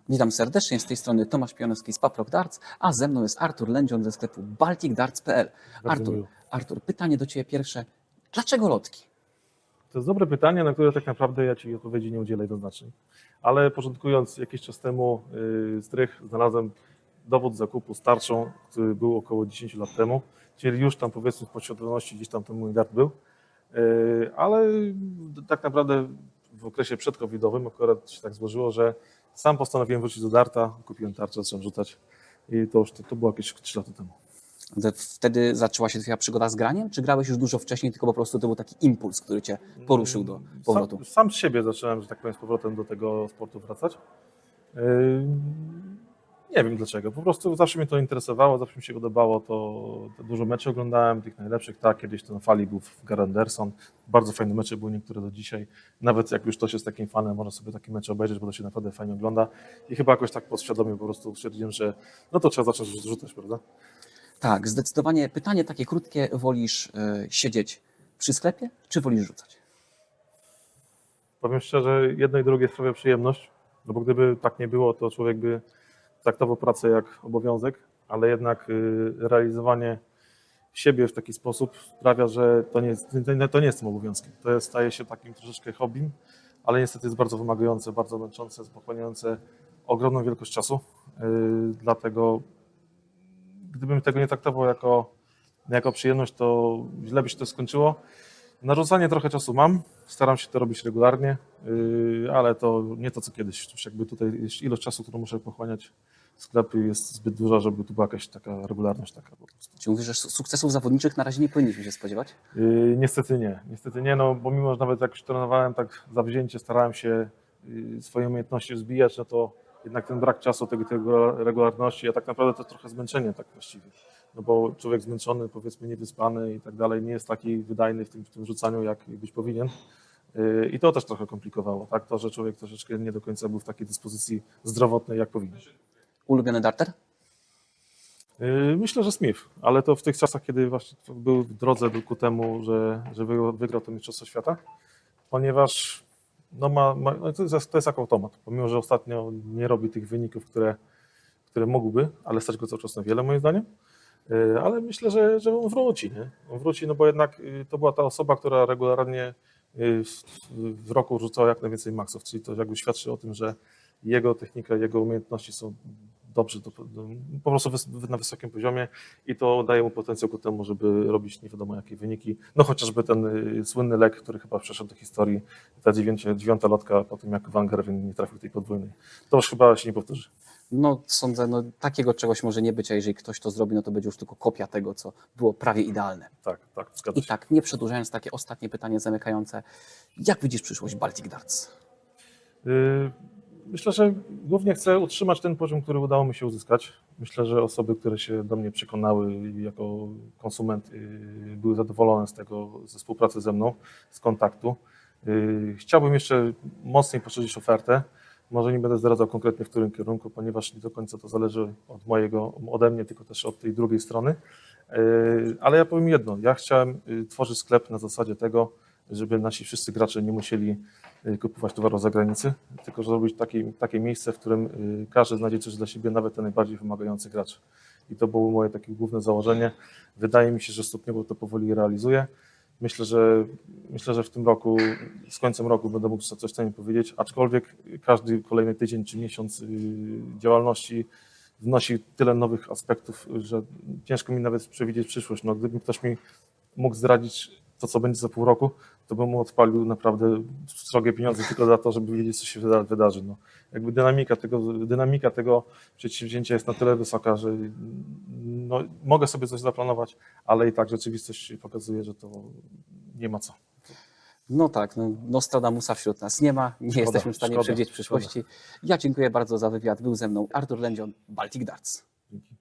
Witam serdecznie, z tej strony Tomasz Pionowski z Paprok Darts, a ze mną jest Artur Lędzion ze sklepu balticdarts.pl. Artur, pytanie do Ciebie pierwsze. Dlaczego lotki? To jest dobre pytanie, na które tak naprawdę ja Ci odpowiedzi nie udzielę jednoznacznie. Ale porządkując jakiś czas temu strych, znalazłem dowód zakupu z tarczą, który był około 10 lat temu, czyli już tam powiedzmy w posiadalności gdzieś tam ten mój dart był, ale tak naprawdę w okresie przedcovidowym akurat się tak złożyło, że sam postanowiłem wrócić do darta, kupiłem tarczę, zacząłem rzucać i to było jakieś 3 lata temu. Wtedy zaczęła się Twoja przygoda z graniem, czy grałeś już dużo wcześniej, tylko po prostu to był taki impuls, który Cię poruszył do powrotu? Sam z siebie zacząłem, że tak powiem, z powrotem do tego sportu wracać. Nie wiem dlaczego, po prostu zawsze mnie to interesowało, zawsze mi się podobało, to dużo meczy oglądałem, tych najlepszych, tak, kiedyś to na fali był Gary Anderson, bardzo fajne mecze były niektóre do dzisiaj, nawet jak już ktoś jest takim fanem, można sobie takie mecze obejrzeć, bo to się naprawdę fajnie ogląda i chyba jakoś tak podświadomie po prostu stwierdziłem, że no to trzeba zacząć rzucać, prawda? Tak, zdecydowanie. Pytanie takie krótkie, wolisz siedzieć przy sklepie, czy wolisz rzucać? Powiem szczerze, jedno i drugie sprawia przyjemność, no bo gdyby tak nie było, to człowiek by traktował pracę jak obowiązek, ale jednak realizowanie siebie w taki sposób sprawia, że to nie jest tym obowiązkiem. Staje się takim troszeczkę hobbym, ale niestety jest bardzo wymagające, bardzo męczące, pochłaniające ogromną wielkość czasu. Dlatego gdybym tego nie traktował jako przyjemność, to źle by się to skończyło. Na rzucanie trochę czasu mam, staram się to robić regularnie, ale to nie to co kiedyś. Już jakby tutaj ilość czasu, którą muszę pochłaniać w sklepie jest zbyt duża, żeby tu była jakaś taka regularność taka po prostu. Czy mówisz, że sukcesów zawodniczych na razie nie powinniśmy się spodziewać? Niestety nie, no bo mimo, że nawet jak już trenowałem tak zawzięcie, starałem się swoje umiejętności rozwijać, no to jednak ten brak czasu, tej regularności, a tak naprawdę to trochę zmęczenie tak właściwie. No bo człowiek zmęczony, powiedzmy niewyspany i tak dalej, nie jest taki wydajny w tym rzucaniu, jak być powinien. I to też trochę komplikowało, tak? To, że człowiek troszeczkę nie do końca był w takiej dyspozycji zdrowotnej, jak powinien. Ulubiony darter? Myślę, że Smith, ale to w tych czasach, kiedy właśnie był w drodze ku temu, że wygrał to Mistrzostwo Świata, ponieważ to jest jak automat, pomimo, że ostatnio nie robi tych wyników, które mógłby, ale stać go cały czas na wiele moim zdaniem, ale myślę, że on wróci, nie? On wróci, no bo jednak to była ta osoba, która regularnie w roku rzucała jak najwięcej maksów, czyli to jakby świadczy o tym, że jego technika, jego umiejętności są dobrze, po prostu na wysokim poziomie i to daje mu potencjał ku temu, żeby robić nie wiadomo jakie wyniki. No chociażby ten słynny lek, który chyba przeszedł do historii, ta dziewiąta lotka po tym, jak Van Gerwen nie trafił tej podwójnej. To już chyba się nie powtórzy. No sądzę, no takiego czegoś może nie być, a jeżeli ktoś to zrobi, no to będzie już tylko kopia tego, co było prawie idealne. Tak, zgadza się. I tak, nie przedłużając, takie ostatnie pytanie zamykające. Jak widzisz przyszłość Baltic Darts? Myślę, że głównie chcę utrzymać ten poziom, który udało mi się uzyskać. Myślę, że osoby, które się do mnie przekonały i jako konsument były zadowolone ze współpracy ze mną, z kontaktu. Chciałbym jeszcze mocniej poszerzyć ofertę. Może nie będę zdradzał konkretnie w którym kierunku, ponieważ nie do końca to zależy ode mnie, tylko też od tej drugiej strony. Ale ja powiem jedno, ja chciałem tworzyć sklep na zasadzie tego, żeby nasi wszyscy gracze nie musieli kupować towarów z zagranicy, tylko zrobić takie miejsce, w którym każdy znajdzie coś dla siebie, nawet ten najbardziej wymagający gracz. I to było moje takie główne założenie. Wydaje mi się, że stopniowo to powoli realizuję. Myślę, że w tym roku, z końcem roku będę mógł coś o tym powiedzieć, aczkolwiek każdy kolejny tydzień czy miesiąc działalności wnosi tyle nowych aspektów, że ciężko mi nawet przewidzieć przyszłość. No, gdyby ktoś mi mógł zdradzić to, co będzie za pół roku, to bym mu odpalił naprawdę srogie pieniądze tylko za to, żeby wiedzieć, co się wydarzy. No, jakby dynamika tego przedsięwzięcia jest na tyle wysoka, że no, mogę sobie coś zaplanować, ale i tak rzeczywistość pokazuje, że to nie ma co. No tak, no, Nostradamusa wśród nas nie ma, nie jesteśmy w stanie przewidzieć przyszłości. Ja dziękuję bardzo za wywiad. Był ze mną Artur Lędzion, Baltic Darts. Dzięki.